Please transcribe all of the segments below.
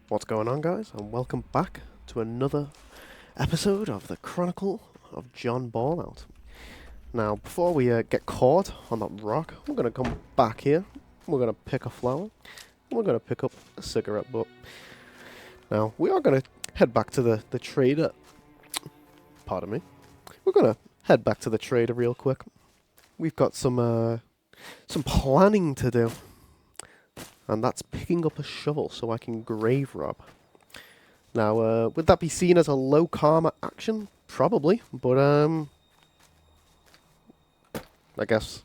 What's going on, guys, and welcome back to another episode of the Chronicle of John Ballout. Now, before we get caught on that rock, we're going to come back here, we're going to pick a flower, and we're going to pick up a cigarette butt. Now, we are going to head back to the trader. Pardon me. We're going to head back to the trader real quick. We've got some planning to do. And that's picking up a shovel so I can grave rob. Now, would that be seen as a low karma action? Probably, but I guess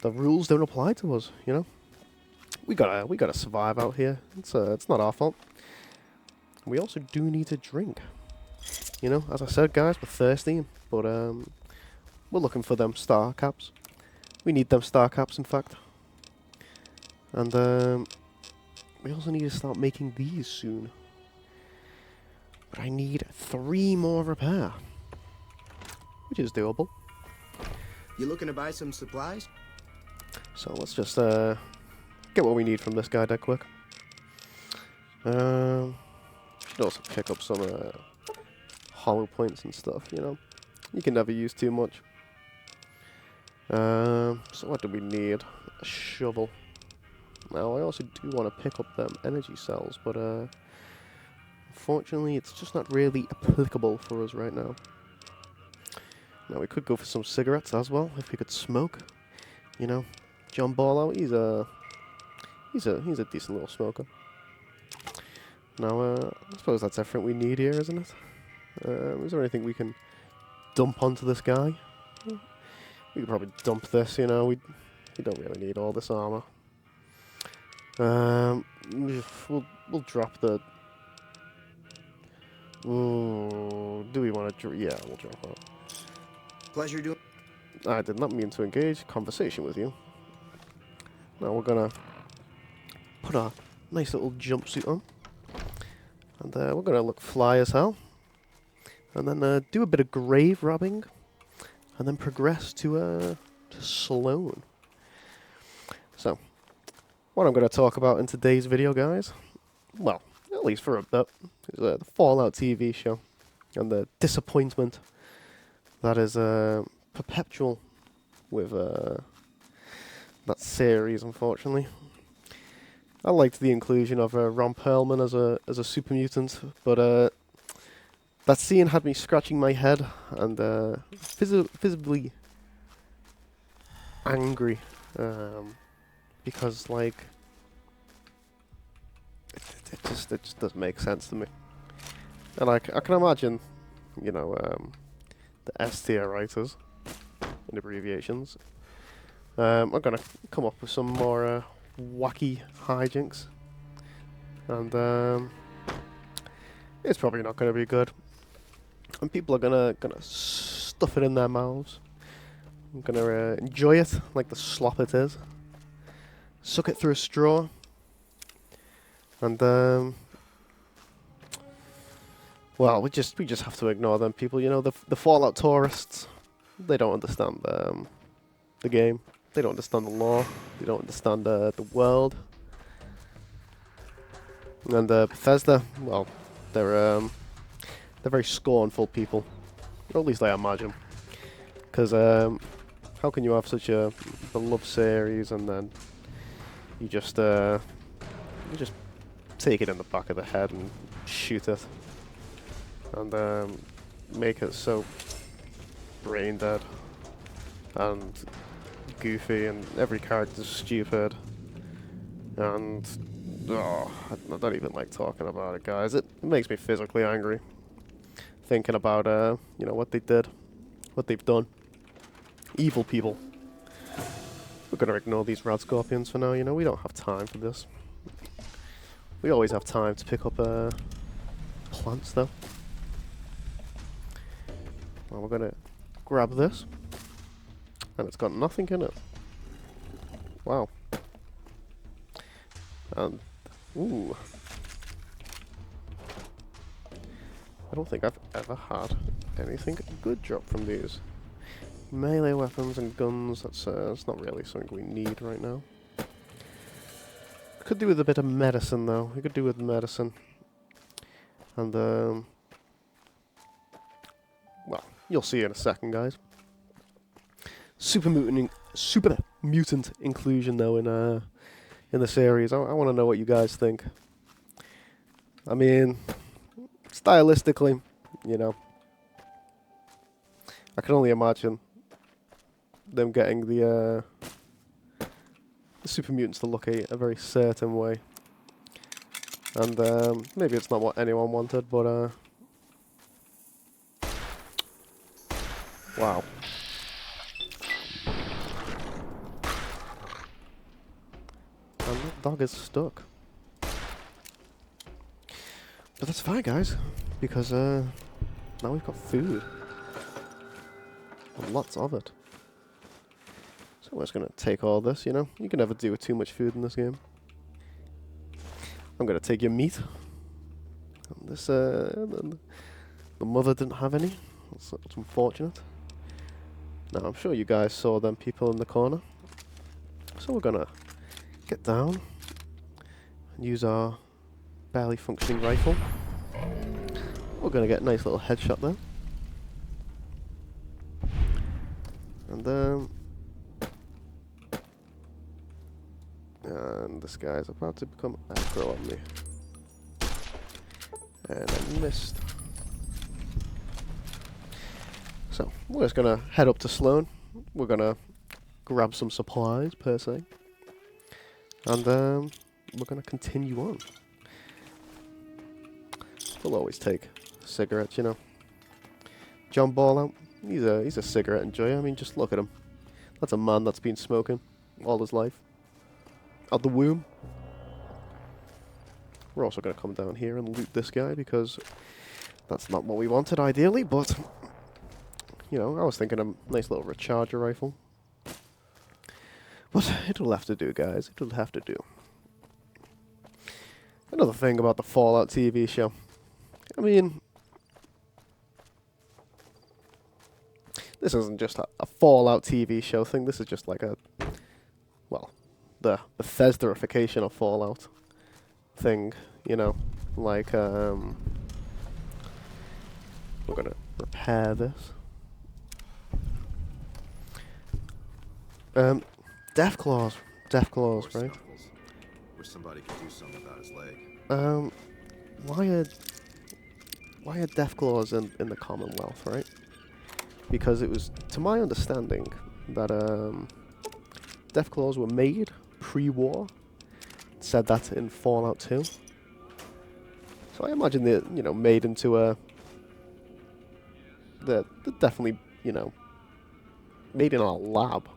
the rules don't apply to us, you know. We gotta survive out here. It's not our fault. We also do need to drink. You know, as I said, guys, we're thirsty, but we're looking for them star caps. We need them star caps, in fact. And we also need to start making these soon. But I need 3 more repair, which is doable. You looking to buy some supplies? So let's just get what we need from this guy dead quick. Should also pick up some hollow points and stuff, you know. You can never use too much. So what do we need? A shovel. Now, I also do want to pick up them energy cells, but unfortunately, it's just not really applicable for us right now. Now, we could go for some cigarettes as well, if we could smoke. You know, John Ballout, he's a decent little smoker. Now, I suppose that's everything we need here, isn't it? Is there anything we can dump onto this guy? We could probably dump this, you know, we don't really need all this armor. We'll drop the... Ooh, do we want to... Yeah, we'll drop that. Pleasure doing. I did not mean to engage conversation with you. Now we're gonna put our nice little jumpsuit on. And we're gonna look fly as hell. And then do a bit of grave robbing. And then progress to Sloan. So... what I'm going to talk about in today's video, guys, well, at least for a bit, is the Fallout TV show and the disappointment that is perpetual with that series, unfortunately. I liked the inclusion of Ron Perlman as a super mutant, but that scene had me scratching my head and visibly angry. Because, like, it just doesn't make sense to me. And I can imagine, you know, the S tier writers, in abbreviations, are going to come up with some more wacky hijinks. And it's probably not going to be good. And people are gonna stuff it in their mouths. I'm going to enjoy it like the slop it is. Suck it through a straw, and well, we just have to ignore them people. You know, the Fallout tourists, they don't understand the game. They don't understand the law. They don't understand the world. And Bethesda, well, they're very scornful people, or at least I imagine. Because how can you have such a beloved series and then you just take it in the back of the head and shoot it, and make it so brain dead and goofy, and every character's stupid, and I don't even like talking about it, guys. It makes me physically angry thinking about you know, what they did, what they've done. Evil people. We're going to ignore these rad scorpions for now, you know, we don't have time for this. We always have time to pick up plants, though. Well, we're going to grab this. And it's got nothing in it. Wow. And, ooh. I don't think I've ever had anything good drop from these. Melee weapons and guns, that's not really something we need right now. Could do with a bit of medicine, though. We could do with medicine. And, well, you'll see in a second, guys. Super mutant inclusion, though, in the series. I want to know what you guys think. I mean, stylistically, you know, I can only imagine them getting the super mutants to look a very certain way. And maybe it's not what anyone wanted, but wow. And that dog is stuck. But that's fine, guys, because now we've got food. And lots of it. So we're just going to take all this, you know. You can never do with too much food in this game. I'm going to take your meat. And this, the mother didn't have any. That's unfortunate. Now, I'm sure you guys saw them people in the corner. So we're going to get down and use our barely functioning rifle. We're going to get a nice little headshot there. And this guy's about to become aggro on me. And I missed. So, we're just going to head up to Sloan. We're going to grab some supplies, per se. And we're going to continue on. We'll always take cigarettes, you know. John Ballout, he's a cigarette enjoyer. I mean, just look at him. That's a man that's been smoking all his life. Out the womb. We're also going to come down here and loot this guy because that's not what we wanted ideally, but you know, I was thinking a nice little recharger rifle. But it'll have to do, guys. It'll have to do. Another thing about the Fallout TV show. I mean, this isn't just a Fallout TV show thing. This is just like a, well, the Bethesda-ification of Fallout thing, you know, like, we're gonna repair this. Deathclaws, right? Wish somebody could do something about his leg. Why are Deathclaws in the Commonwealth, right? Because it was, to my understanding, that Deathclaws were made pre-war. It said that in Fallout 2. So I imagine they're, you know, made into a... They're definitely, you know, made in a lab.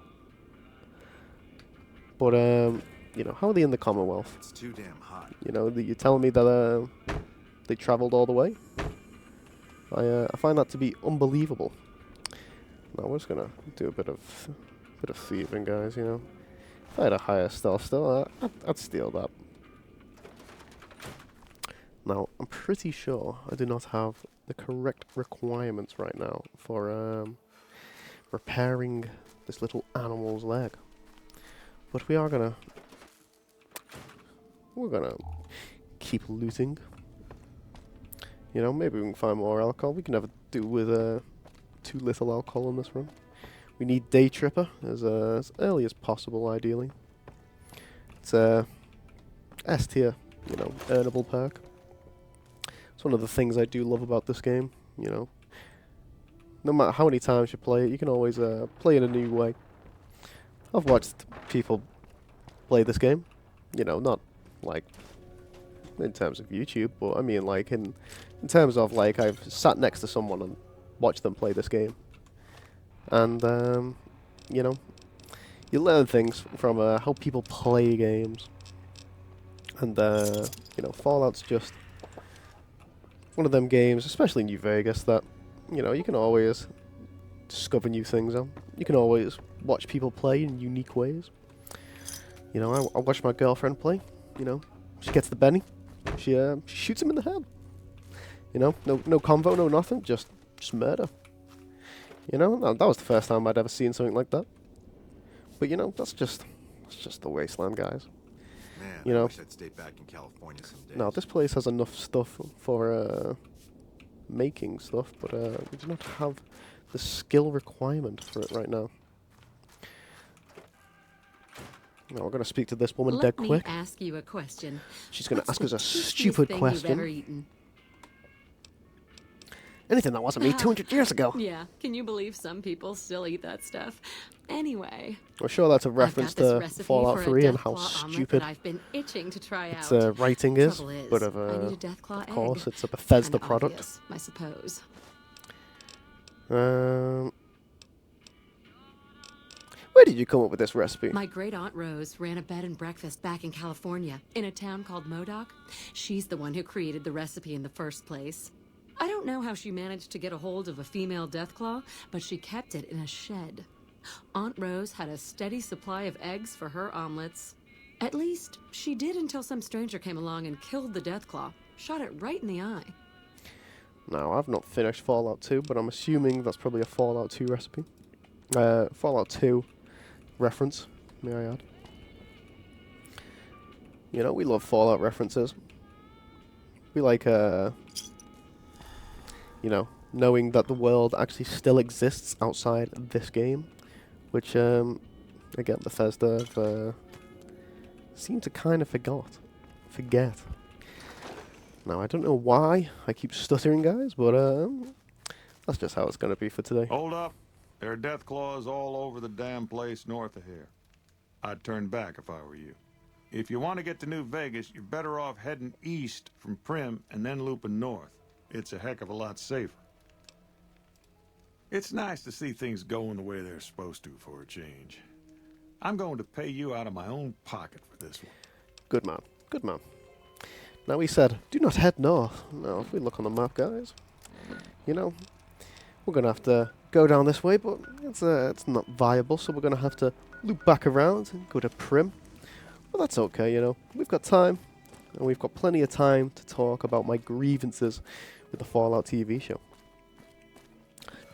But, you know, how are they in the Commonwealth? It's too damn hot. You know, you're telling me that they travelled all the way? I find that to be unbelievable. Now we're just gonna do a bit of thieving, guys. You know, if I had a higher stealth still, I'd steal that. Now I'm pretty sure I do not have the correct requirements right now for repairing this little animal's leg, but we're gonna keep looting. You know, maybe we can find more alcohol. We can never do with too little alcohol in this run. We need Day Tripper as early as possible, ideally. It's a S tier, you know, earnable perk. It's one of the things I do love about this game. You know, no matter how many times you play it, you can always play in a new way. I've watched people play this game. You know, not like in terms of YouTube, but I mean like in terms of like I've sat next to someone and watched them play this game, and you know, you learn things from how people play games, and you know, Fallout's just one of them games, especially New Vegas, that you know you can always discover new things on. You can always watch people play in unique ways. You know, I watch my girlfriend play. You know, she gets the Benny. She shoots him in the head. You know, no convo, no nothing, just murder. You know, that was the first time I'd ever seen something like that. But you know, that's just the Wasteland, guys. Man, You I know? wish I'd stayed back in California some days. Now, this place has enough stuff for making stuff, but we do not have the skill requirement for it right now. Now, we're going to speak to this woman dead quick. Let me ask you a question. She's going to What's ask us the a tastiest stupid thing you've ever question. eaten? Anything that wasn't me 200 years ago. Yeah, can you believe some people still eat that stuff? Anyway, I'm sure that's a reference I've got this to recipe Fallout for 3 a and death how claw omelet stupid that I've been itching to try its out. writing is. Trouble is, But I need a death claw of course, egg. it's a Bethesda Kinda product. obvious, I suppose. Where did you come up with this recipe? My great aunt Rose ran a bed and breakfast back in California, in a town called Modoc. She's the one who created the recipe in the first place. I don't know how she managed to get a hold of a female deathclaw, but she kept it in a shed. Aunt Rose had a steady supply of eggs for her omelets. At least, she did until some stranger came along and killed the deathclaw, shot it right in the eye. Now, I've not finished Fallout 2, but I'm assuming that's probably a Fallout 2 recipe. Fallout 2 reference, may I add. You know, we love Fallout references. We like, you know, knowing that the world actually still exists outside this game. Which, again, Bethesda have, seem to kind of forget. Now, I don't know why I keep stuttering, guys, but that's just how it's going to be for today. Hold up. There are death claws all over the damn place north of here. I'd turn back if I were you. If you want to get to New Vegas, you're better off heading east from Prim and then looping north. It's a heck of a lot safer. It's nice to see things going the way they're supposed to for a change. I'm going to pay you out of my own pocket for this one. Good man. Good man. Now, we said, do not head north. Now, if we look on the map, guys, you know, we're going to have to go down this way, but it's not viable, so we're going to have to loop back around and go to Prim. Well, that's okay, you know. We've got time, and we've got plenty of time to talk about my grievances with the Fallout TV show.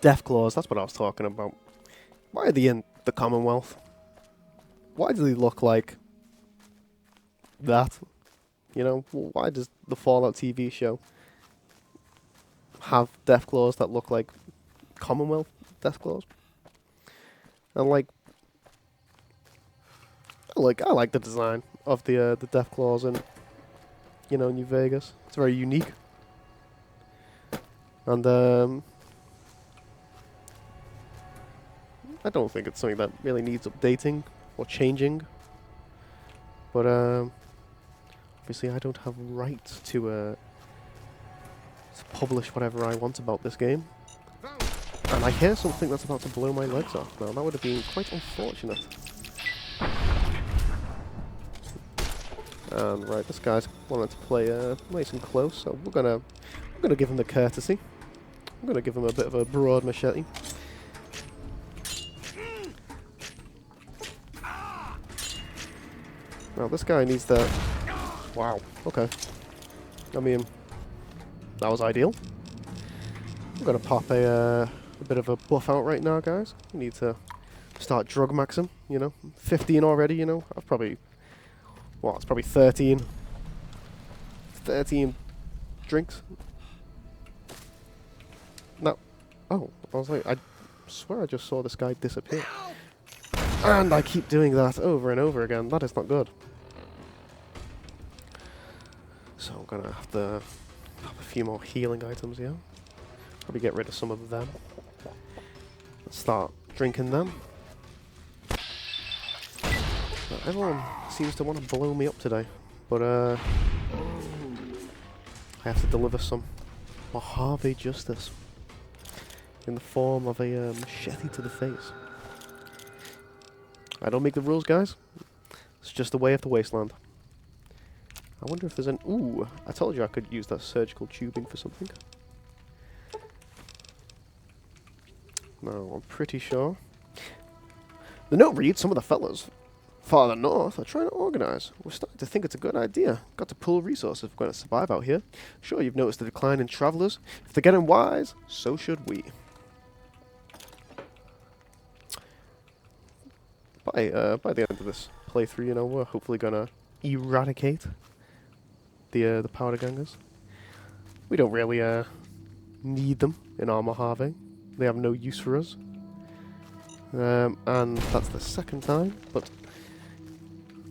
Deathclaws, that's what I was talking about. Why are they in the Commonwealth? Why do they look like that? You know, why does the Fallout TV show have Deathclaws that look like Commonwealth Deathclaws? And I like the design of the Deathclaws in, you know, New Vegas. It's very unique. And I don't think it's something that really needs updating or changing. But obviously I don't have rights to publish whatever I want about this game. And I hear something that's about to blow my legs off. Now, that would have been quite unfortunate. And right, this guy's wanted to play nice and close, so we're gonna give him the courtesy. I'm gonna give him a bit of a broad machete. Now, this guy needs the... Wow, okay. I mean, that was ideal. I'm going to pop a bit of a buff out right now, guys. We need to start drug maxing, you know. 15 already, you know. I've probably... Well, it's probably 13. 13 drinks. No. Oh, I was like, I swear I just saw this guy disappear. And I keep doing that over and over again. That is not good. So I'm going to have to pop a few more healing items here. Probably get rid of some of them. Let's start drinking them. Everyone seems to want to blow me up today. But I have to deliver some Mojave justice. In the form of a machete to the face. I don't make the rules, guys. It's just the way of the wasteland. I wonder if there's an... Ooh, I told you I could use that surgical tubing for something. No, I'm pretty sure. The note reads, some of the fellas farther north are trying to organize. We're starting to think it's a good idea. Got to pool resources if we're going to survive out here. Sure, you've noticed the decline in travelers. If they're getting wise, so should we. By the end of this playthrough, you know, we're hopefully gonna eradicate the powder gangers. We don't really need them in our Mojave. They have no use for us. And that's the second time, but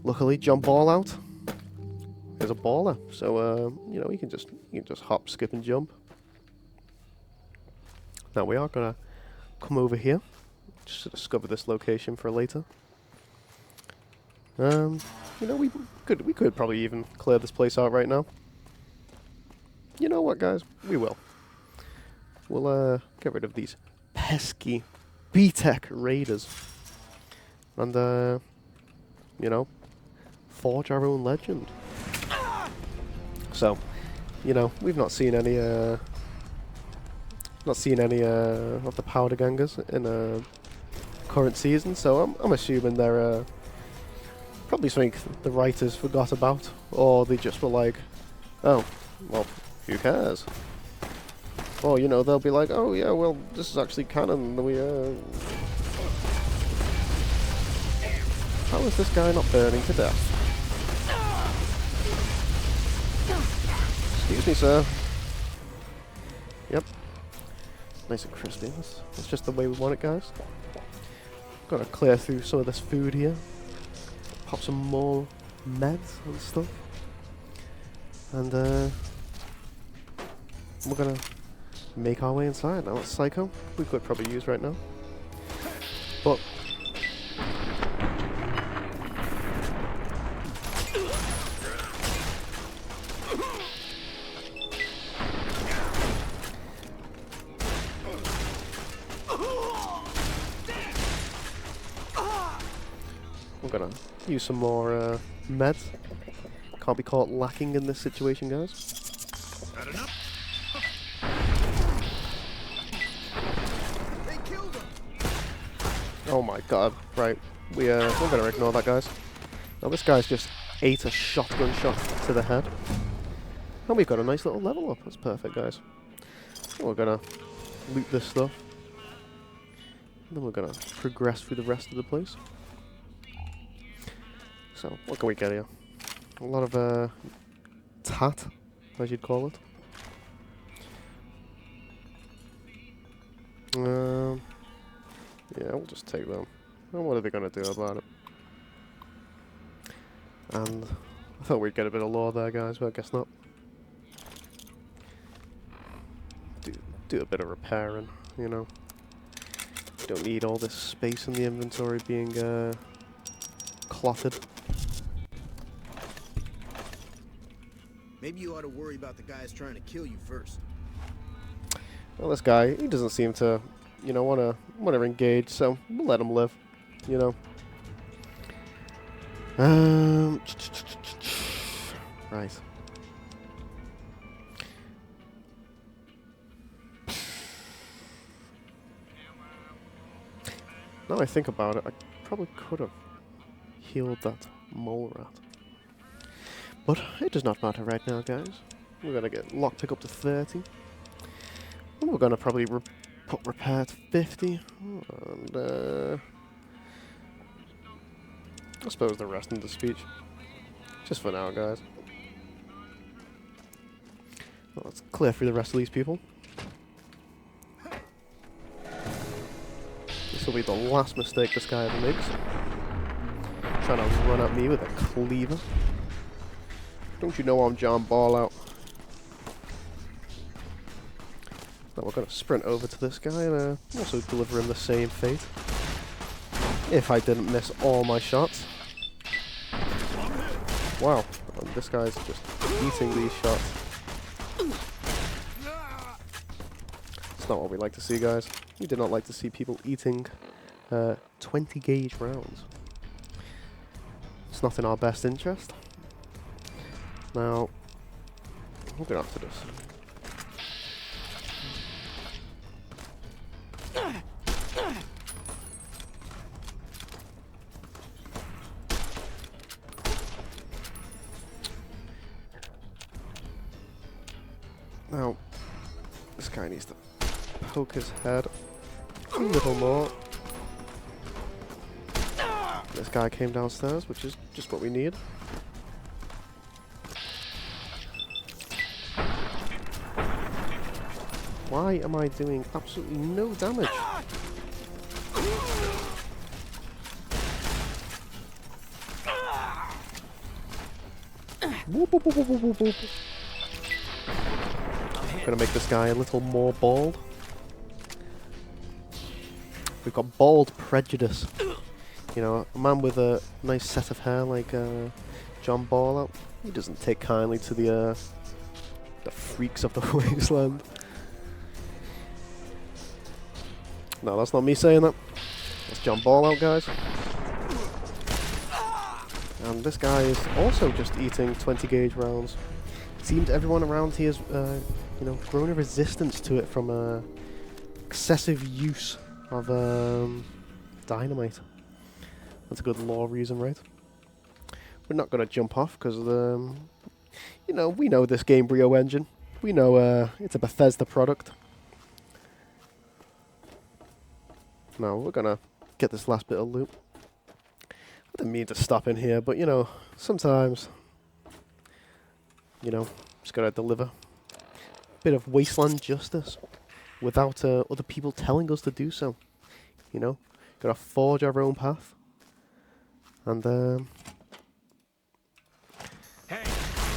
luckily John Ballout is a baller, so you know, you can just hop, skip, and jump. Now we are gonna come over here just to discover this location for later. You know, we could probably even clear this place out right now. You know what, guys? We will. We'll get rid of these pesky B-Tech raiders, and you know, forge our own legend. So, you know, we've not seen any of the powder gangers in current season, so I'm assuming they're probably something the writers forgot about, or they just were like, oh, well, who cares? Or, you know, they'll be like, oh yeah, well, this is actually canon. How is this guy not burning to death? Excuse me, sir. Yep. Nice and crispy. That's just the way we want it, guys. Gotta clear through some of this food here. Pop some more meds and stuff. And we're gonna make our way inside. Now, that's Psycho. We could probably use right now. But we're gonna use some more meds. Can't be caught lacking in this situation, guys. Oh my god, right. We're gonna ignore that, guys. Now this guy's just ate a shotgun shot to the head. And we've got a nice little level up. That's perfect, guys. And we're gonna loot this stuff. And then we're gonna progress through the rest of the place. So, what can we get here? A lot of tat, as you'd call it. Yeah, we'll just take them. And what are they going to do about it? And I thought we'd get a bit of lore there, guys, but I guess not. Do a bit of repairing, you know. Don't need all this space in the inventory being clotted. Maybe you ought to worry about the guys trying to kill you first. Well, this guy, he doesn't seem to, you know, want to engage, so we'll let him live, you know. Right. Now I think about it, I probably could have healed that mole rat. But it does not matter right now, guys. We're going to get lockpick up to 30. And we're going to probably put repair to 50. And I suppose the rest in the speech. Just for now, guys. Well, let's clear through the rest of these people. This will be the last mistake this guy ever makes. Trying to run at me with a cleaver. Don't you know I'm John Ballout? Now we're going to sprint over to this guy and also deliver him the same fate. If I didn't miss all my shots. Wow, this guy's just eating these shots. It's not what we like to see, guys. We do not like to see people eating 20 gauge rounds. It's not in our best interest. Now, we'll get after this. Now, this guy needs to poke his head a little more. This guy came downstairs, which is just what we need. Why am I doing absolutely no damage? Whoop, whoop, whoop, whoop, whoop, whoop. Gonna make this guy a little more bald. We've got bald prejudice. You know, a man with a nice set of hair like John Ballout, he doesn't take kindly to the freaks of the wasteland. No, that's not me saying that. That's John Ballout, guys. And this guy is also just eating 20 gauge rounds. It seems everyone around here has, you know, grown a resistance to it from excessive use of dynamite. That's a good law reason, right? We're not going to jump off because, you know, we know this Gamebryo engine. We know it's a Bethesda product. No, we're going to get this last bit of loot. I didn't mean to stop in here, but, you know, sometimes, you know, just got to deliver a bit of wasteland justice without other people telling us to do so. You know, got to forge our own path. And it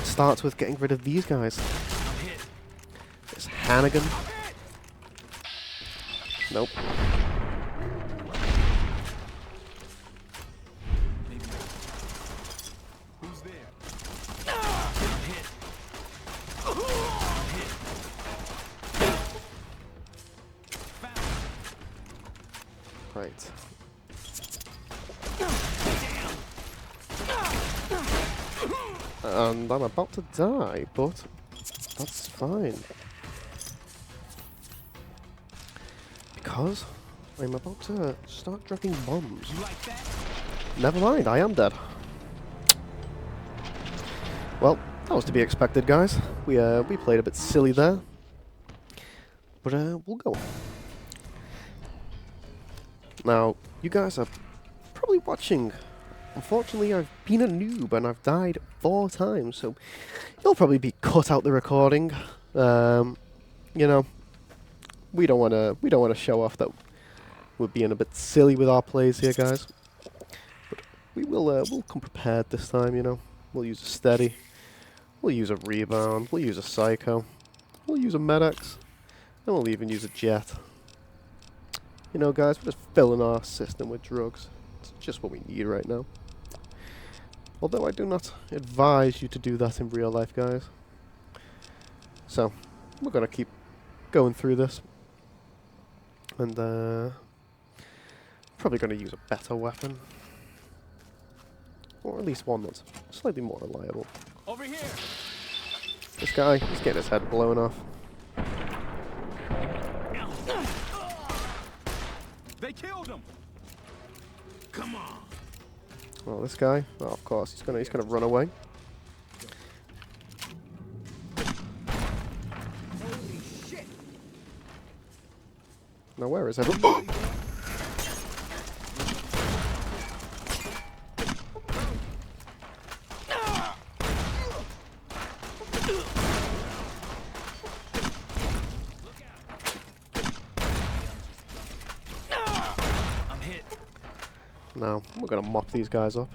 starts with getting rid of these guys. This Hannigan. Nope. Who's there? Right. And I'm about to die, but that's fine. Because I'm about to start dropping bombs. You like that? Never mind, I am dead. Well, that was to be expected, guys. We played a bit silly there. But we'll go. Now, you guys are probably watching. Unfortunately, I've been a noob and I've died 4 times, so you'll probably be cut out the recording. You know, we don't want to show off that we're being a bit silly with our plays here, guys. But we will we'll come prepared this time. You know, we'll use a steady, we'll use a rebound, we'll use a psycho, we'll use a medics, and we'll even use a jet. You know, guys, we're just filling our system with drugs. It's just what we need right now. Although I do not advise you to do that in real life, guys. So, we're going to keep going through this. And, probably going to use a better weapon. Or at least one that's slightly more reliable. Over here. This guy, he's getting his head blown off. They killed him. Come on. Oh, this guy. Oh, of course, he's gonna run away. Holy shit. Now where is everyone? Now, we're going to mop these guys up.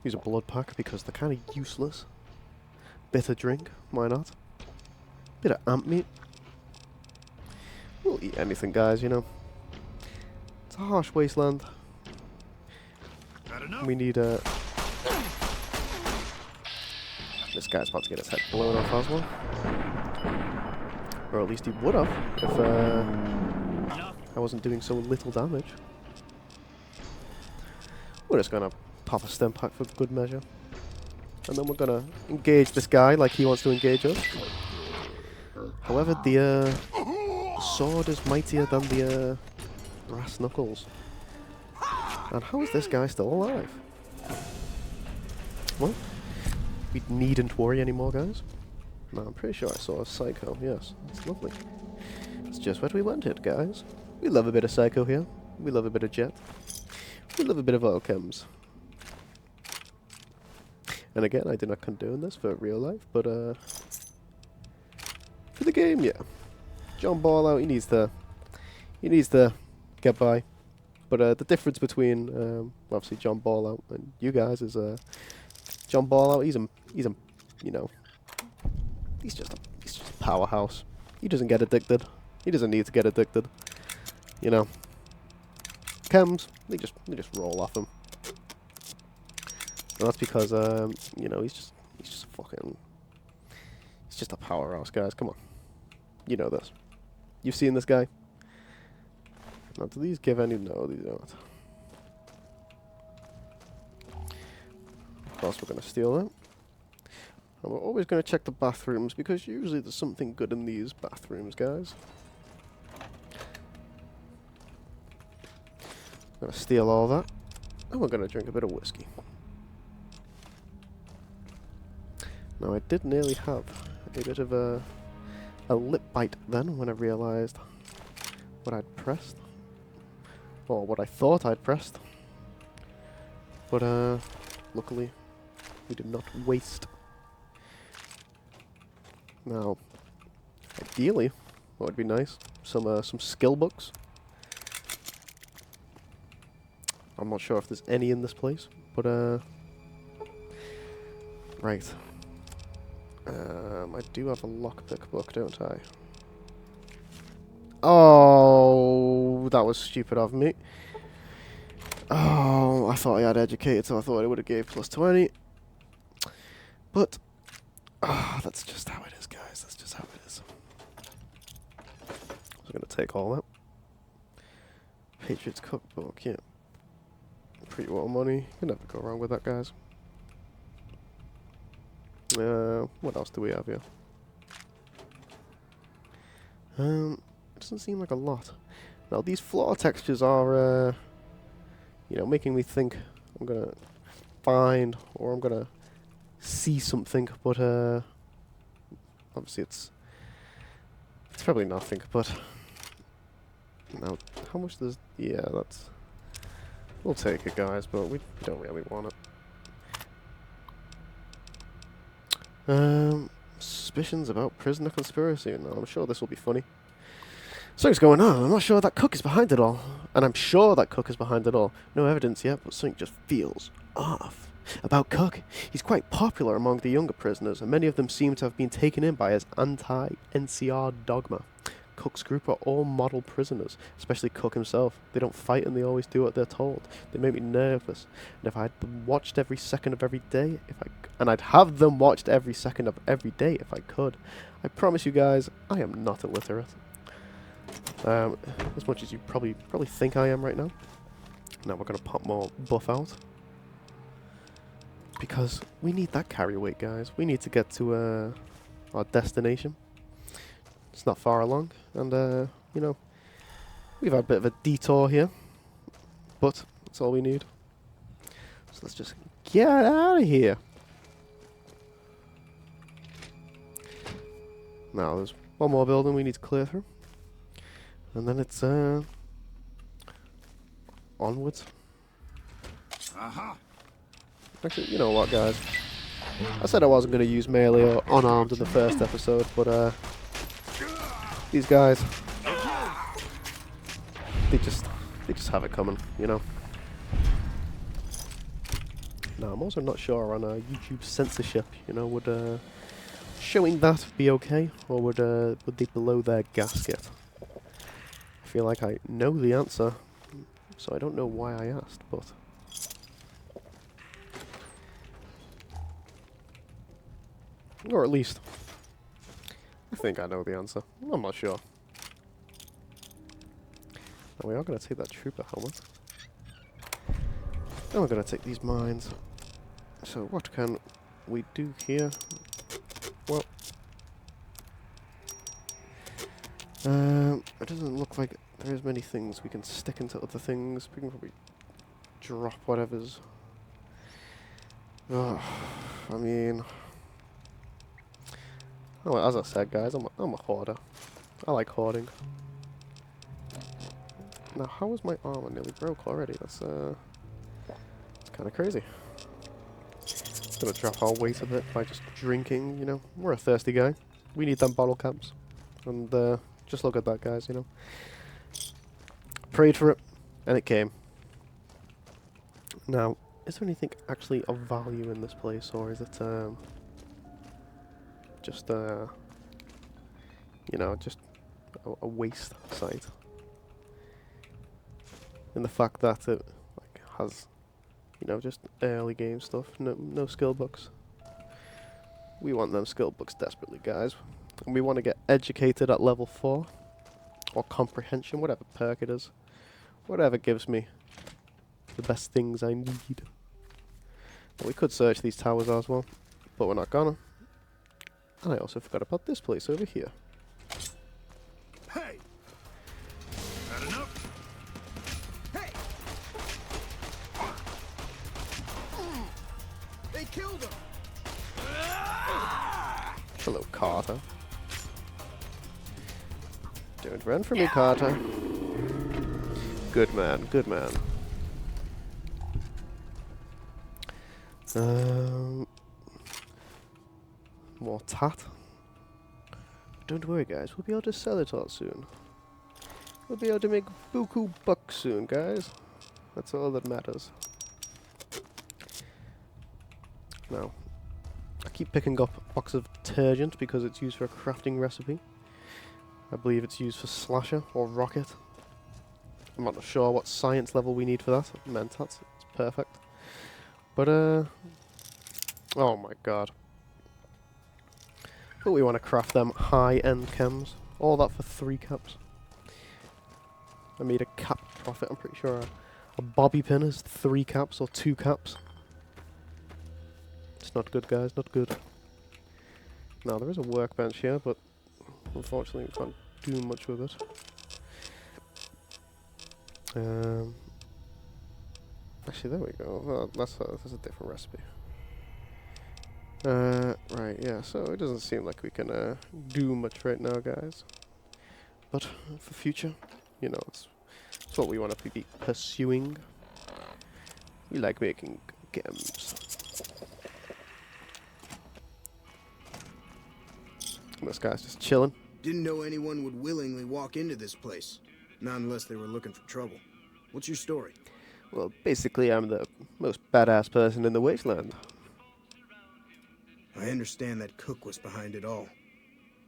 Use a blood pack because they're kind of useless. Bitter drink, why not? Bit of amp meat. We'll eat anything, guys, you know. It's a harsh wasteland. We need a... This guy's about to get his head blown off as well. Or at least he would have if I wasn't doing so little damage. We're just gonna pop a stem pack for good measure. And then we're gonna engage this guy like he wants to engage us. However, the sword is mightier than the brass knuckles. And how is this guy still alive? Well, we needn't worry anymore, guys. No, I'm pretty sure I saw a psycho, yes. It's lovely. It's just what we wanted, guys. We love a bit of psycho here. We love a bit of jet. We love a bit of oil chems. And again, I did not condone this for real life, but For the game, yeah. John Ballout, he needs to get by. But the difference between obviously John Ballout and you guys is John Ballout, he's a you know, he's just a powerhouse. He doesn't get addicted. He doesn't need to get addicted. You know. Chems, they just roll off him. And that's because you know, he's just a powerhouse, guys. Come on. You know this. You've seen this guy. Now, do these give any? No, these don't. Of course, we're going to steal that. And we're always going to check the bathrooms, because usually there's something good in these bathrooms, guys. We're going to steal all that. And we're going to drink a bit of whiskey. Now, I did nearly have a bit of a lip bite then when I realised what I'd pressed. Or what I thought I'd pressed. But, luckily, we did not waste. Now, ideally, what would be nice? Some skill books. I'm not sure if there's any in this place, but, right. I do have a lockpick book, don't I? Oh, that was stupid of me. Oh, I thought I had educated, so I thought it would have gave plus 20. But, that's just how it is, guys. That's just how it is. I'm going to take all that. Patriots cookbook, yeah. Pre-war money. You can never go wrong with that, guys. What else do we have here? It doesn't seem like a lot. Now, these floor textures are, you know, making me think I'm gonna find or I'm gonna see something, but obviously it's probably nothing. But now, how much does? Yeah, that's. We'll take it, guys, but we don't really want it. Suspicions about prisoner conspiracy. Now, I'm sure this will be funny. Something's going on. I'm not sure that Cook is behind it all. And I'm sure that Cook is behind it all. No evidence yet, but something just feels off. About Cook, he's quite popular among the younger prisoners, and many of them seem to have been taken in by his anti-NCR dogma. Cook's group are all model prisoners, especially Cook himself. They don't fight and they always do what they're told. They make me nervous. And if I had them watched every second of every day, I'd have them watched every second of every day if I could. I promise you guys, I am not illiterate. As much as you probably think I am right now. Now we're going to pop more buff out. Because we need that carry weight, guys. We need to get to our destination. It's not far along, and you know, we've had a bit of a detour here, but that's all we need. So let's just get out of here. Now there's one more building we need to clear through, and then it's onwards. Actually, you know what, guys? I said I wasn't going to use melee or unarmed in the first episode, but these guys, they just have it coming, you know. Now, I'm also not sure on YouTube censorship, you know, would showing that be okay, or would they blow their gasket? I feel like I know the answer, so I don't know why I asked, but or at least I think I know the answer. I'm not sure. Now we are going to take that trooper helmet. And we're going to take these mines. So what can we do here? Well, it doesn't look like there's many things we can stick into other things. We can probably drop whatever's. I mean. Oh, as I said, guys, I'm a hoarder. I like hoarding. Now, how is my armor nearly broke already? That's kind of crazy. Gonna drop our weight a bit by just drinking, you know. We're a thirsty guy. We need them bottle caps. And just look at that, guys, you know. Prayed for it, and it came. Now, is there anything actually of value in this place, or is it just you know, just a waste site? And the fact that it like has, you know, just early game stuff, no skill books. We want them skill books desperately, guys. And we want to get educated at level 4. Or comprehension, whatever perk it is. Whatever gives me the best things I need. But we could search these towers as well. But we're not gonna. And I also forgot about this place over here. Hey! Had enough? Hey! They killed him! Hello, Carter. Don't run from me, Carter. Good man, good man. More tat. Don't worry, guys. We'll be able to sell it all soon. We'll be able to make buku bucks soon, guys. That's all that matters. Now, I keep picking up a box of detergent because it's used for a crafting recipe. I believe it's used for slasher or rocket. I'm not sure what science level we need for that. Mentat, it's perfect. But oh my god. But we want to craft them high-end chems. All that for 3 caps. I made a cap profit. I'm pretty sure a bobby pin is 3 caps or 2 caps. It's not good, guys. Not good. Now there is a workbench here, but unfortunately we can't do much with it. Actually, there we go. Well, that's a different recipe. Right, yeah, so it doesn't seem like we can do much right now, guys. But for future, you know, it's what we want to be pursuing. We like making gems. And this guy's just chilling. Didn't know anyone would willingly walk into this place. Not unless they were looking for trouble. What's your story? Well, basically, I'm the most badass person in the wasteland. I understand that Cook was behind it all.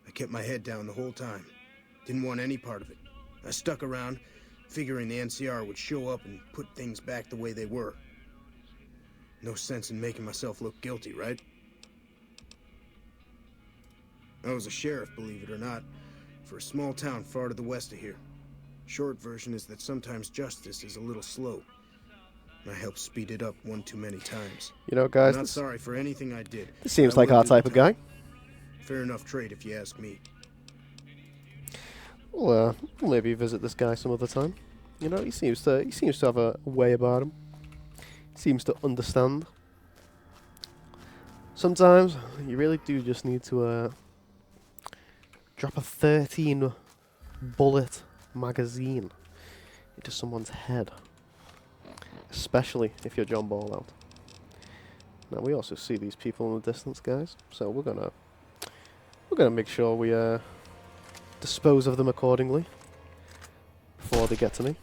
I kept my head down the whole time. Didn't want any part of it. I stuck around, figuring the NCR would show up and put things back the way they were. No sense in making myself look guilty, right? I was a sheriff, believe it or not, for a small town far to the west of here. Short version is that sometimes justice is a little slow. And I helped speed it up one too many times. You know, guys, I'm not sorry for anything I did. This seems like our type of guy. Fair enough trade if you ask me. We'll maybe visit this guy some other time. You know, he seems to have a way about him. He seems to understand. Sometimes you really do just need to drop a 13 bullet magazine into someone's head. Especially if you're John Ballout. Now we also see these people in the distance, guys. So we're gonna make sure we dispose of them accordingly before they get to me.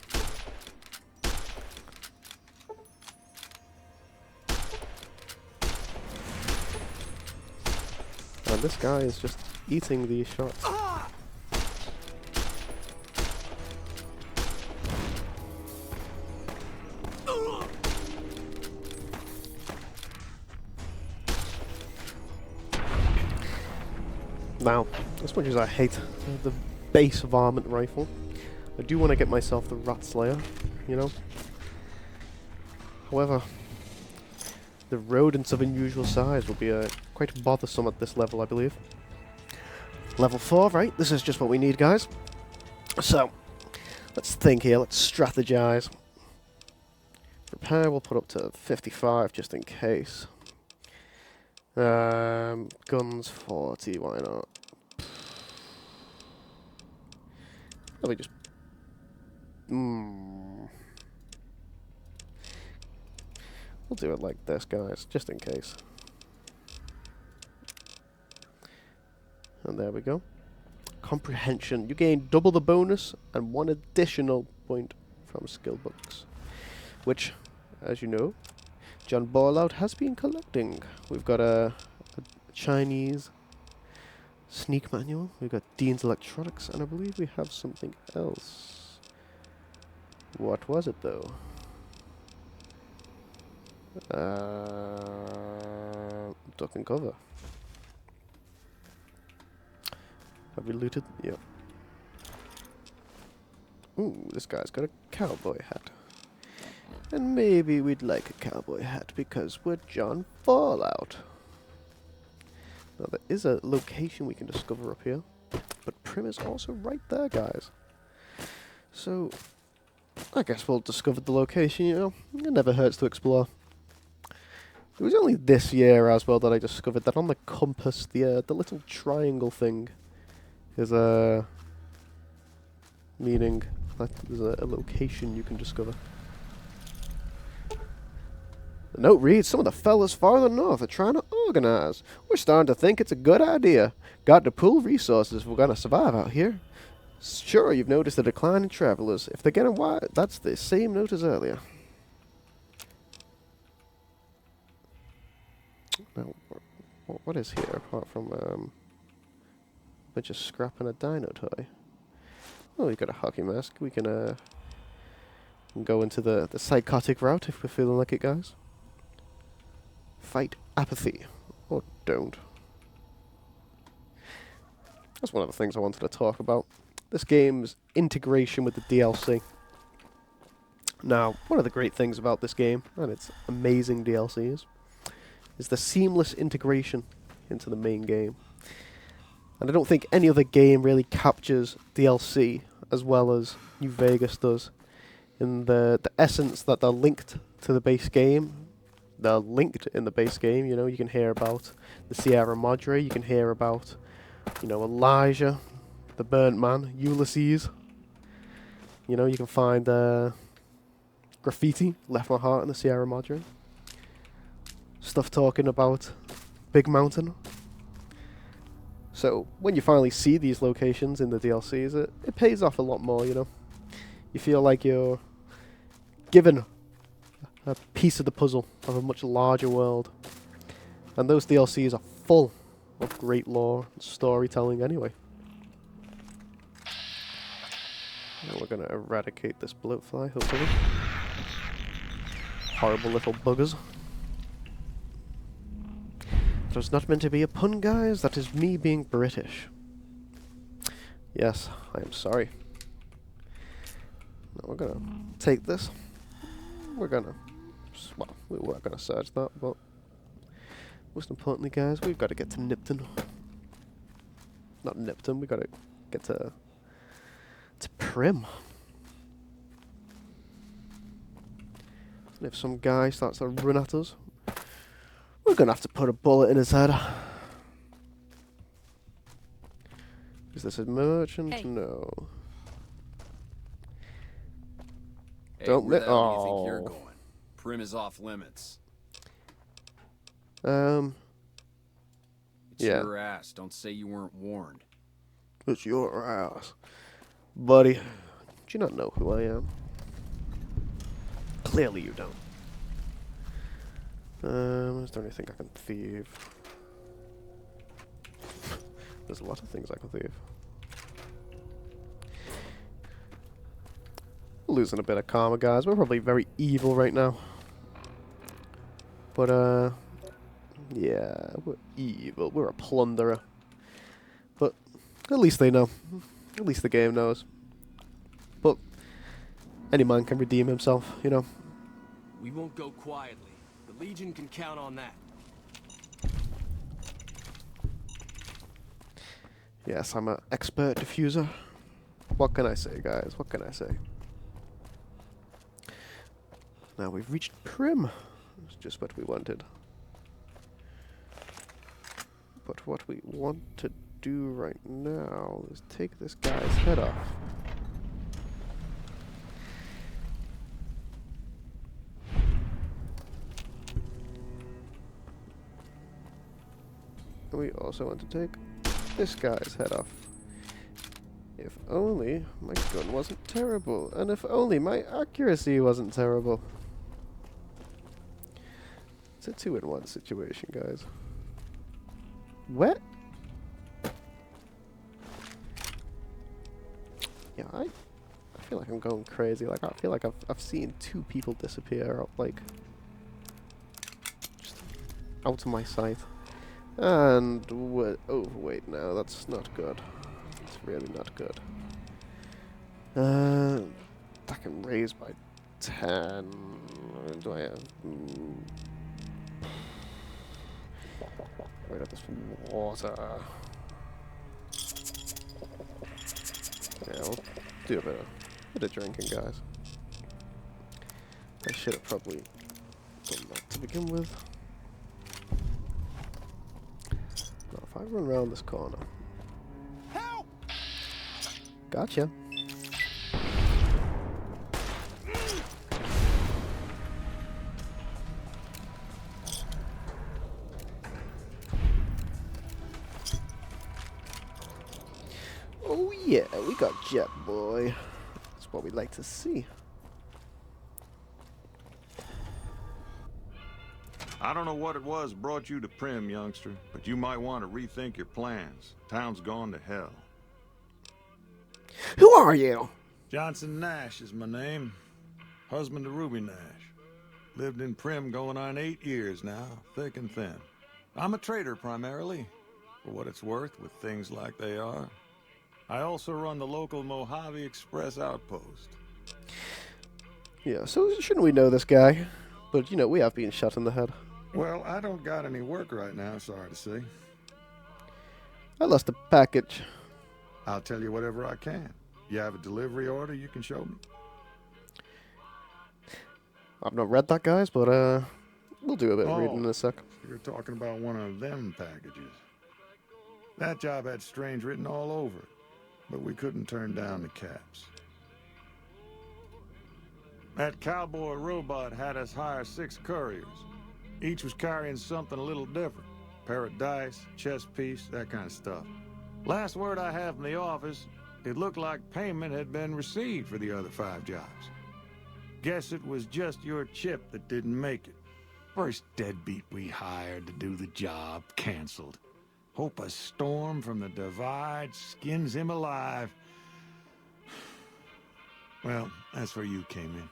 And this guy is just eating these shots. Now, as much as I hate the base varmint rifle, I do want to get myself the Rat Slayer, you know? However, the rodents of unusual size will be quite bothersome at this level, I believe. Level 4, right? This is just what we need, guys. So, let's think here, let's strategize. Repair we'll put up to 55 just in case. Guns 40, why not? Let me just... We'll do it like this, guys, just in case. And there we go. comprehension. You gain double the bonus and 1 additional point from skill books, which, as you know, John Ballout has been collecting. We've got a Chinese sneak manual, we've got Dean's electronics, and I believe we have something else. What was it though? Duck and cover. Have we looted? Yep. Ooh, this guy's got a cowboy hat. And maybe we'd like a cowboy hat because we're John Ballout. Now there is a location we can discover up here, but Prim is also right there, guys. So, I guess we'll discover the location, you know. It never hurts to explore. It was only this year as well that I discovered that on the compass, the little triangle thing is meaning that there's a location you can discover. The note reads, some of the fellas farther north are trying to organize. We're starting to think it's a good idea. Got to pool resources if we're going to survive out here. Sure, you've noticed a decline in travelers. If they're getting wide, that's the same note as earlier. Now, what is here apart from a bunch of scrap and a dino toy? Oh, we've got a hockey mask. We can go into the psychotic route if we're feeling like it, guys. Fight apathy. Or don't. That's one of the things I wanted to talk about. This game's integration with the DLC. Now, one of the great things about this game, and its amazing DLCs, is the seamless integration into the main game. And I don't think any other game really captures DLC as well as New Vegas does. In the essence that they're linked to the base game. They're linked in the base game, you know, you can hear about the Sierra Madre, you can hear about, you know, Elijah, the Burnt Man, Ulysses. You know, you can find graffiti, Left My Heart in the Sierra Madre. Stuff talking about Big Mountain. So, when you finally see these locations in the DLCs, it pays off a lot more, you know. You feel like you're given a piece of the puzzle of a much larger world. And those DLCs are full of great lore and storytelling anyway. Now we're going to eradicate this bloatfly, hopefully. Horrible little buggers. That was not meant to be a pun, guys. That is me being British. Yes, I am sorry. Now we're going to take this. We're going to... Well, we were going to search that, but... Most importantly, guys, we've got to get to Nipton. Not Nipton, we've got to get to Prim. And if some guy starts to run at us, we're going to have to put a bullet in his head. Is this a merchant? Hey. No. Hey, Don't where let... the hell do you think Oh. you're going? Prim is off limits. Yeah. It's your ass. Don't say you weren't warned. It's your ass. Buddy, do you not know who I am? Clearly you don't. Is there anything I can thieve? There's a lot of things I can thieve. Losing a bit of karma, guys. We're probably very evil right now. But, yeah, we're evil. We're a plunderer. But at least they know. At least the game knows. But any man can redeem himself, you know. We won't go quietly. The Legion can count on that. Yes, I'm an expert diffuser. What can I say, guys? What can I say? Now we've reached Prim. It's just what we wanted. But what we want to do right now is take this guy's head off. And we also want to take this guy's head off. If only my gun wasn't terrible, and if only my accuracy wasn't terrible. It's a 2-in-1 situation, guys. Wet? Yeah, I feel like I'm going crazy. Like, I feel like I've seen 2 people disappear, like, just out of my sight. And we're overweight now. That's not good. It's really not good. I can raise by 10. Do I have... Wait up, this water. Yeah, we'll do a bit of drinking, guys. I should have probably done that to begin with. Now, if I run around this corner... Help! Gotcha. Oh yeah, we got Jet Boy. That's what we like to see. I don't know what it was brought you to Prim, youngster, but you might want to rethink your plans. Town's gone to hell. Who are you? Johnson Nash is my name. Husband to Ruby Nash. Lived in Prim going on 8 years now, thick and thin. I'm a trader primarily, for what it's worth with things like they are. I also run the local Mojave Express outpost. Yeah, so shouldn't we know this guy? But, you know, we have been shot in the head. Well, I don't got any work right now, sorry to say. I lost a package. I'll tell you whatever I can. You have a delivery order you can show me? I've not read that, guys, but, we'll do a bit of reading in a sec. You're talking about one of them packages. That job had strange written all over it, but we couldn't turn down the caps. That cowboy robot had us hire 6 couriers. Each was carrying something a little different. Pair of dice, chess piece, that kind of stuff. Last word I have from the office, it looked like payment had been received for the other 5 jobs. Guess it was just your chip that didn't make it. First deadbeat we hired to do the job canceled. Hope a storm from the divide skins him alive. Well, that's where you came in.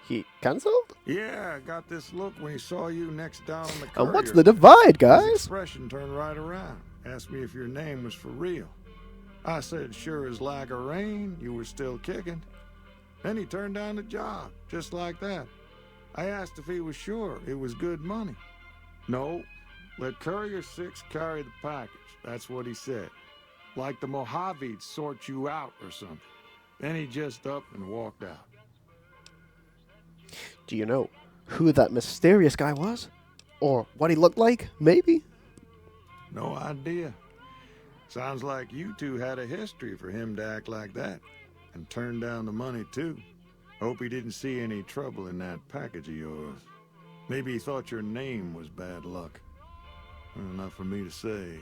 He cancelled? Yeah, I got this look when he saw you next down on the courier. And what's the divide, His guys? expression turned right around. Asked me if your name was for real. I said, sure as like a rain, you were still kicking. Then he turned down the job, just like that. I asked if he was sure it was good money. No, let Courier 6 carry the package. That's what he said. Like the Mojave'd sort you out or something. Then he just up and walked out. Do you know who that mysterious guy was? Or what he looked like, maybe? No idea. Sounds like you two had a history for him to act like that. And turn down the money, too. Hope he didn't see any trouble in that package of yours. Maybe he thought your name was bad luck. Not for me to say.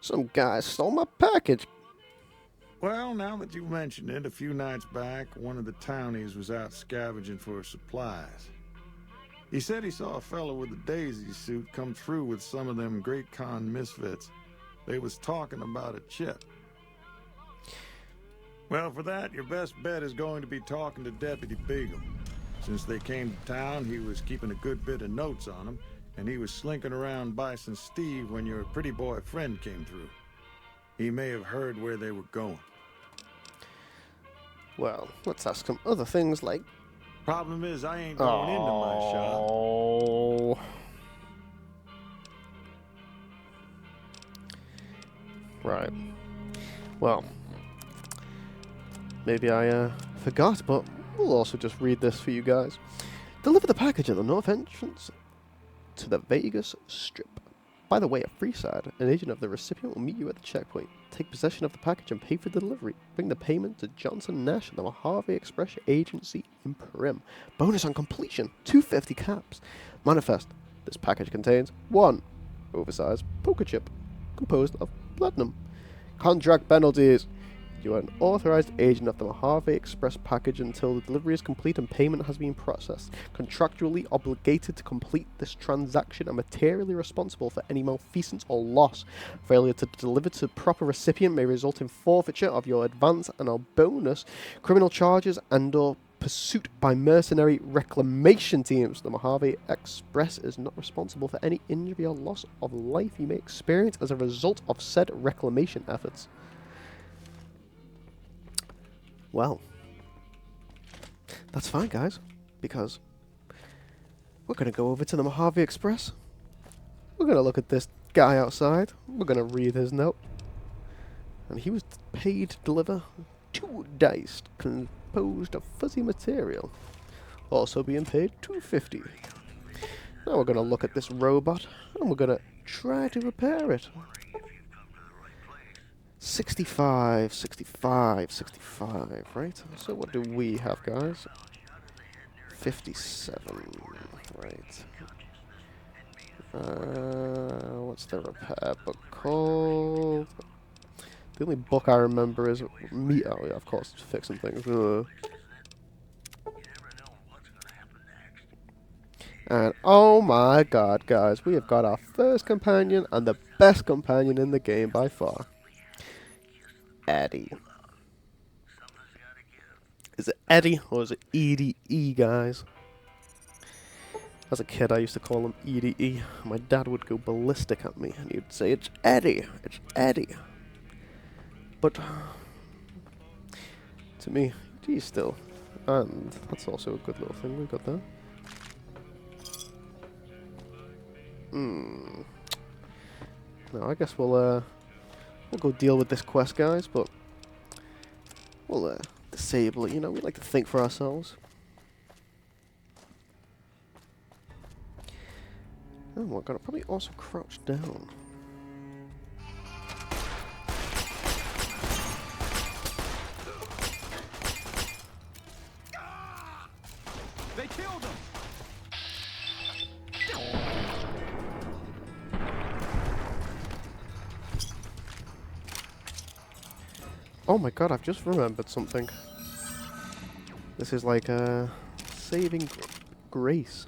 Some guy stole my package. Well, now that you mention it, a few nights back, one of the townies was out scavenging for supplies. He said he saw a fellow with a daisy suit come through with some of them Great Con misfits. They was talking about a chip. Well, for that, your best bet is going to be talking to Deputy Beagle. Since they came to town, he was keeping a good bit of notes on them, and he was slinking around Bison Steve when your pretty boy friend came through. He may have heard where they were going. Well, let's ask some other things like... Problem is, I ain't going into my shop. Oh. Right. Well, maybe I forgot, but we'll also just read this for you guys. Deliver the package at the north entrance to the Vegas Strip. By the way, at Freeside, an agent of the recipient will meet you at the checkpoint. Take possession of the package and pay for the delivery. Bring the payment to Johnson Nash at the Mojave Express Agency in Prim. Bonus on completion, 250 caps. Manifest. This package contains 1 oversized poker chip. composed of platinum. Contract penalties. You are an authorized agent of the Mojave Express package until the delivery is complete and payment has been processed. Contractually obligated to complete this transaction and materially responsible for any malfeasance or loss. Failure to deliver to proper recipient may result in forfeiture of your advance and a bonus, criminal charges and/or pursuit by mercenary reclamation teams. The Mojave Express is not responsible for any injury or loss of life you may experience as a result of said reclamation efforts. Well, that's fine, guys, because we're going to go over to the Mojave Express. We're going to look at this guy outside. We're going to read his note. And he was paid to deliver 2 dice composed of fuzzy material. Also being paid $2.50. Now we're going to look at this robot, and we're going to try to repair it. 65, 65, 65, right? So what do we have, guys? 57, right. What's the repair book called? The only book I remember is me. Oh yeah, of course, it's fixing things. And oh my god, guys, we have got our first companion and the best companion in the game by far. Eddie. Is it Eddie or is it EDE, guys? As a kid, I used to call him EDE. My dad would go ballistic at me and he'd say, "It's Eddie, it's Eddie." But to me, he's still. And that's also a good little thing we've got there. Now I guess we'll go deal with this quest, guys, but we'll disable it. You know, we like to think for ourselves. And we're gonna probably also crouch down. They killed him. Oh my god, I've just remembered something. This is like saving grace.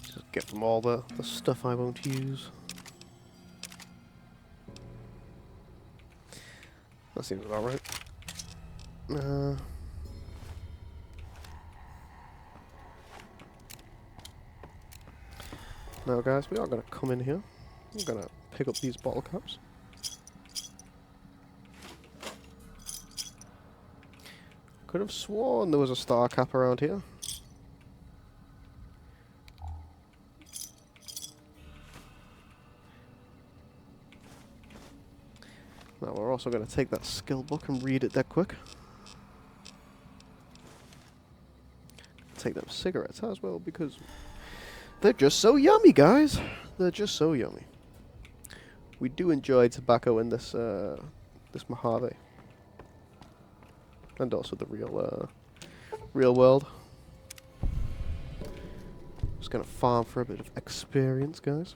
Just get from all the stuff I won't use. That seems about right. Now guys, we are going to come in here. We're going to pick up these bottle caps. Could have sworn there was a star cap around here. Now we're also going to take that skill book and read it that quick. Take them cigarettes as well because they're just so yummy, guys. They're just so yummy. We do enjoy tobacco in this this Mojave, and also the real world. Just gonna farm for a bit of experience, guys.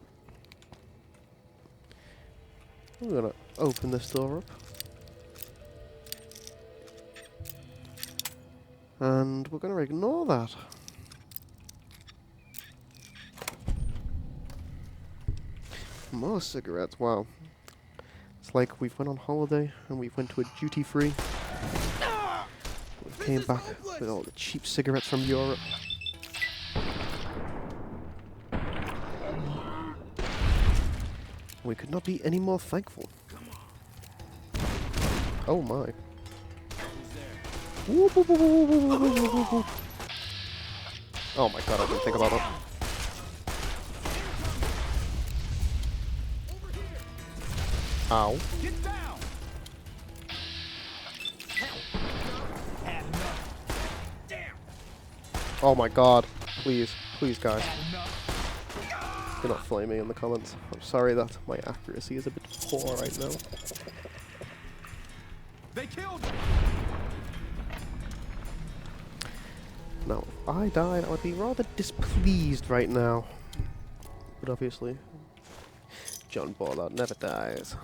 We're gonna open this door up, and we're gonna ignore that. More cigarettes, wow. It's like we've went on holiday and we went to a duty-free. We came back with all the cheap cigarettes from Europe. We could not be any more thankful. Oh my. Oh my god, I didn't think about that. Ow. Get down. Oh my god. Please. Please, guys. Do not flame me in the comments. I'm sorry that my accuracy is a bit poor right now. They killed him. Now, I died, I would be rather displeased right now. But obviously, John Ballout never dies.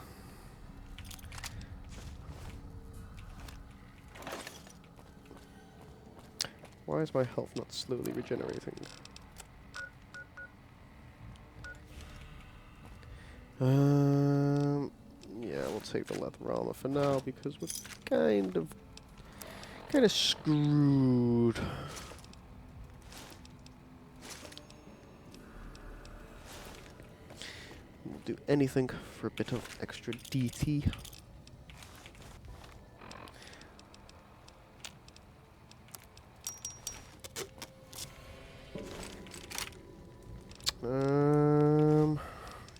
Why is my health not slowly regenerating? Yeah, we'll take the leather armor for now because we're kind of screwed. We'll do anything for a bit of extra DT.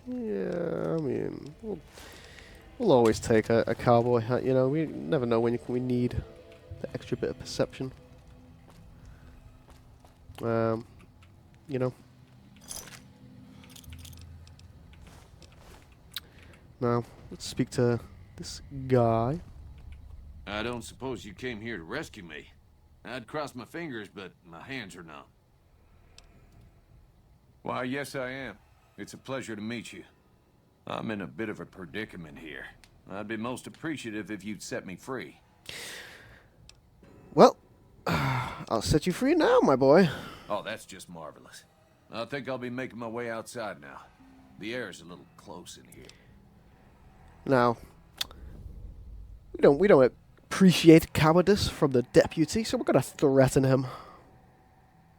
Yeah, I mean, we'll always take a cowboy hat, you know. We never know when we need the extra bit of perception. You know. Now, let's speak to this guy. I don't suppose you came here to rescue me. I'd cross my fingers, but my hands are numb. Why, yes I am. It's a pleasure to meet you. I'm in a bit of a predicament here. I'd be most appreciative if you'd set me free. Well, I'll set you free now, my boy. Oh, that's just marvelous. I think I'll be making my way outside now. The air's a little close in here. Now, we don't appreciate cowardice from the deputy, so we're gonna threaten him.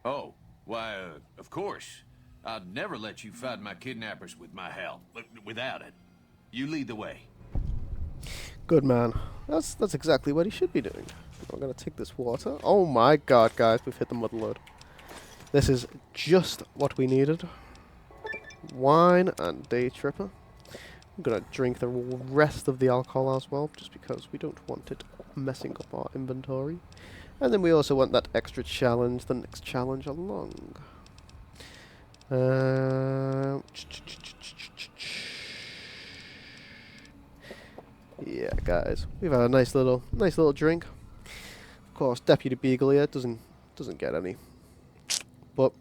Oh, why, of course. I'd never let you find my kidnappers with my help, but without it. You lead the way. Good man. That's exactly what he should be doing. I'm gonna take this water. Oh my god, guys, we've hit the mud load. This is just what we needed. Wine and day tripper. I'm gonna drink the rest of the alcohol as well, just because we don't want it messing up our inventory. And then we also want that extra challenge, the next challenge along. Yeah, guys, we've had a nice little drink. Of course, Deputy Beagle here doesn't get any, but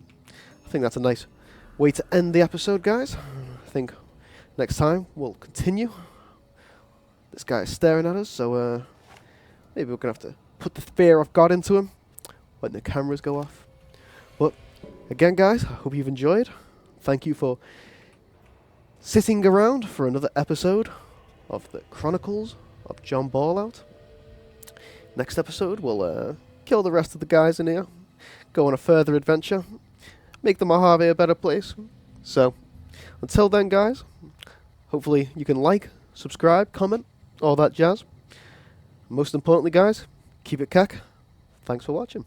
I think that's a nice way to end the episode, guys. I think next time we'll continue. This guy is staring at us, so maybe we're gonna have to put the fear of God into him when the cameras go off. But again, guys, I hope you've enjoyed. Thank you for sitting around for another episode of the Chronicles of John Ballout. Next episode, we'll kill the rest of the guys in here, go on a further adventure, make the Mojave a better place. So, until then, guys, hopefully you can like, subscribe, comment, all that jazz. Most importantly, guys, keep it cack. Thanks for watching.